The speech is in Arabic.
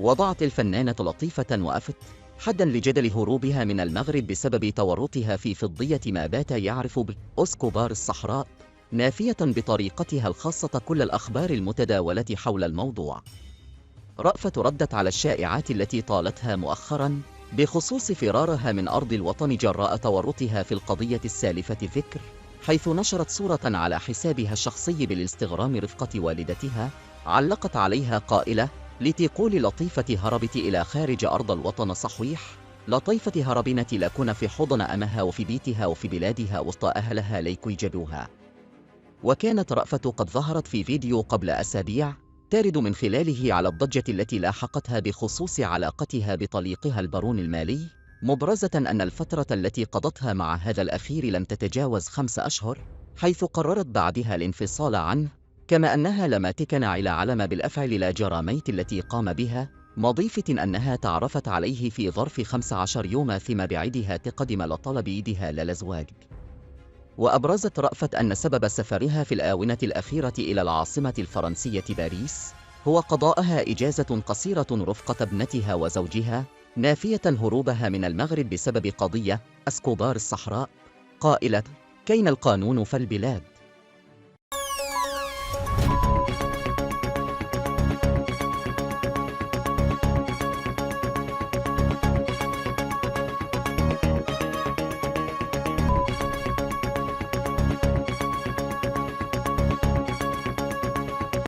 وضعت الفنانة لطيفة وأفت حداً لجدل هروبها من المغرب بسبب تورطها في فضية ما بات يعرف بأسكوبار الصحراء، نافية بطريقتها الخاصة كل الأخبار المتداولة حول الموضوع. رأفت ردت على الشائعات التي طالتها مؤخراً بخصوص فرارها من أرض الوطن جراء تورطها في القضية السالفة ذكر، حيث نشرت صورة على حسابها الشخصي بالاستغرام رفقة والدتها، علقت عليها قائلة: لتقول لطيفة هربت إلى خارج أرض الوطن صحويح، لطيفة هربنت لكن في حضن أمها وفي بيتها وفي بلادها وسط أهلها ليكي جدوها. وكانت رأفت قد ظهرت في فيديو قبل أسابيع تارد من خلاله على الضجة التي لاحقتها بخصوص علاقتها بطليقها البارون المالي، مبرزة أن الفترة التي قضتها مع هذا الأخير لم تتجاوز 5 أشهر، حيث قررت بعدها الانفصال عنه، كما أنها لم تكن علم بالأفعال لا جراميت التي قام بها، مضيفة أنها تعرفت عليه في ظرف 15 يوم ثم بعدها تقدم لطلب يدها للزواج. وأبرزت رأفت أن سبب سفرها في الآونة الأخيرة إلى العاصمة الفرنسية باريس هو قضاءها إجازة قصيرة رفقة ابنتها وزوجها، نافية هروبها من المغرب بسبب قضية أسكوبار الصحراء، قائلة: كين القانون فالبلاد.